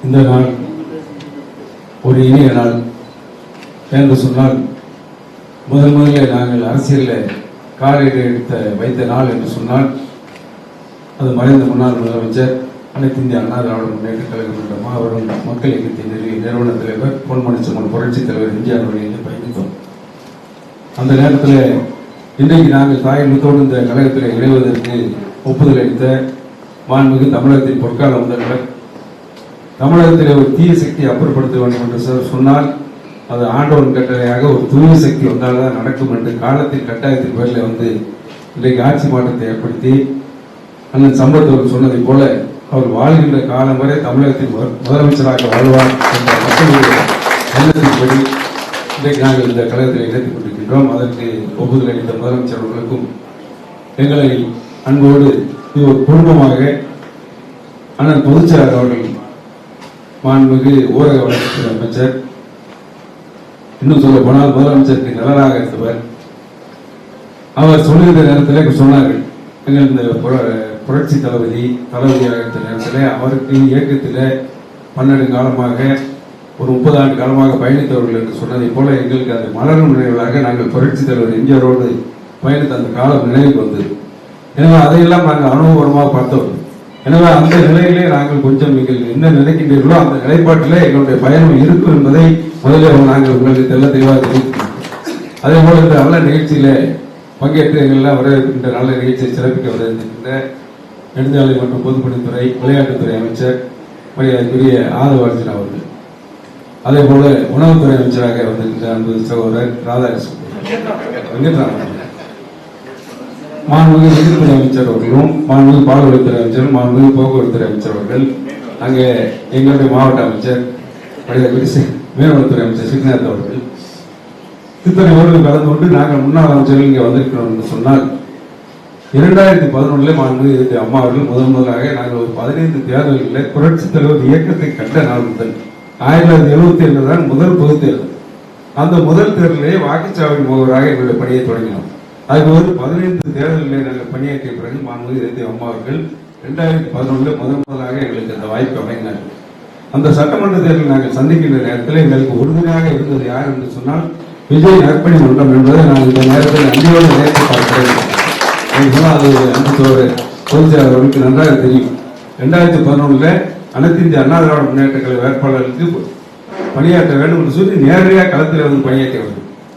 இந்த நாள் ஒரு இனிய நாள் என்று சொன்னால் முதலில் நாங்கள் அரசியலில் காலையில் வைத்த நாள் என்று சொன்னால் அது மறைந்த முன்னாள் முதலமைச்சர் அனைத்து இந்திய அண்ணா திராவிட முன்னேற்ற கழகம் என்ற மாபெரும் மக்கள் இயக்கத்தின் நிறுவன தலைவர் பொன்மனச்செம்மல் புரட்சித் தலைவர் எம்ஜிஆர் அவர்களை பயணித்தோம். அந்த நேரத்தில் இன்றைக்கு நாங்கள் தாயகத்தோடு இந்த கழகத்தில் இணைவதற்கு ஒப்புதல் அளித்த மாண்புமிகு தமிழகத்தின் பொற்கால முதல்வர் தமிழகத்தில் ஒரு தீய சக்தியை அப்புறப்படுத்த வேண்டும் என்று சொன்னால் அது ஆண்டவன் கட்டளையாக ஒரு தூய சக்தி வந்தால்தான் நடக்கும் என்று காலத்தின் கட்டாயத்தின் பேரில் இன்றைக்கு ஆட்சி மாற்றத்தை ஏற்படுத்தி அண்ணன் சம்பத் சொன்னதை போல அவர் வாழ்கின்ற காலம் வரை தமிழகத்தின் முதலமைச்சராக வாழ்வார் என்ற மக்களுடைய எண்ணத்தின்படி இன்றைக்கு நாங்கள் இந்த கழகத்தில் இணைத்துக் கொண்டிருக்கின்றோம். அதற்கு ஒப்புதல் அளித்த முதலமைச்சர் அவர்களுக்கும் எங்களை அன்போடு இது ஒரு குடும்பமாக அண்ணன் பொதுச்செயலாளர் அவர்கள் மாண்புமிகு ஊரக வளர்ச்சித்துறை அமைச்சர், இன்னும் சொல்ல போனால் முதலமைச்சருக்கு நலனாக இருந்தவர், அவர் சொல்லுகின்ற நேரத்தில் சொன்னார்கள் எங்கள் இந்த புரட்சி தளபதியாக இருந்த நேரத்தில் அவருக்கு இயக்கத்தில் 12 காலமாக ஒரு 30 ஆண்டு காலமாக பயணித்தவர்கள் என்று சொன்னதை போல எங்களுக்கு அந்த மலரும் நினைவுகளாக நாங்கள் புரட்சி தலைவர் எம்ஜிஆரோடு பயணித்த அந்த காலம் நினைவுக்கு வந்தது. எனவே அதையெல்லாம் நாங்கள் அனுபவமாக பார்த்தோம். எனவே அந்த நிலையிலே நாங்கள் கொஞ்சம் நீங்கள் என்ன நினைக்கின்றீர்களோ அந்த நிலைப்பாட்டில் எங்களுடைய பயணம் இருக்கும் என்பதை முதலில் நாங்கள் உங்களுக்கு தெளிவாக தெரிவிக்கிறோம். அதே போல இந்த நல்ல நிகழ்ச்சியில பங்கேற்று எங்களெல்லாம் வரவேற்கின்ற நல்ல நிகழ்ச்சியை சிறப்பிக்க வரவேற்கின்ற நெடுஞ்சாலை மற்றும் பொதுப்பணித்துறை விளையாட்டுத்துறை அமைச்சர் மரியாதைக்குரிய ஆதவர்ஜன் அவர்கள், அதே போல உணவுத்துறை அமைச்சராக வந்திருக்கின்ற அன்பு சகோதரர் ராதாகிருஷ்ணன், மாண்புமிகு நிதித்துறை அமைச்சர் அவர்களும், மாண்புமிகு பால்வளத்துறை அமைச்சர், மாண்புமிகு போக்குவரத்துறை அமைச்சர் அவர்கள், அங்கே எங்களுடைய மாவட்ட அமைச்சர் மீனவத்துறை அமைச்சர் ஸ்ரீநாத் அவர்கள், இத்தனை அவர்கள் கலந்து கொண்டு நாங்கள் முன்னாள் அமைச்சர்கள் இங்கே வந்திருக்கிறோம் என்று சொன்னால் 2011 மாண்புமிகு அம்மா அவர்கள் முதலாக நாங்கள் ஒரு 15 தேர்தல்களில் புரட்சித் தலைவர் இயக்கத்தை கண்ட நாள் முதல் 1977 தான் முதல் பொதுத் தேர்தல். அந்த முதல் தேர்தலே வாக்குச்சாவடி முகவராக எங்களுடைய பணியை தொடங்கினோம். அதுக்கு ஒரு 15 தேர்தல்களை நாங்கள் பணியாற்றிய பிறகு மாண்புமிகு அம்மா அவர்கள் 2011 முதலாக எங்களுக்கு அந்த வாய்ப்பு அமைந்தார்கள். அந்த சட்டமன்ற தேர்தல் நாங்கள் சந்திக்கின்ற நேரத்தில் எங்களுக்கு உறுதுணையாக இருந்தது யார் என்று சொன்னால் விஜய் நற்பணி மன்றம் என்பதை நான் இந்த நேரத்தில் நன்றியோடு நினைத்து பார்க்கிறேன். அது அன்பு பொதுச் செயலாளர்களுக்கு நன்றாக தெரியும். 2011 அனைத்து இந்திய அண்ணா திராவிட முன்னேற்ற கழக வேட்பாளர்களுக்கு பணியாற்ற வேண்டும் என்று சொல்லி நேரடியாக களத்தில் வந்து பணியாற்றியவர்கள்.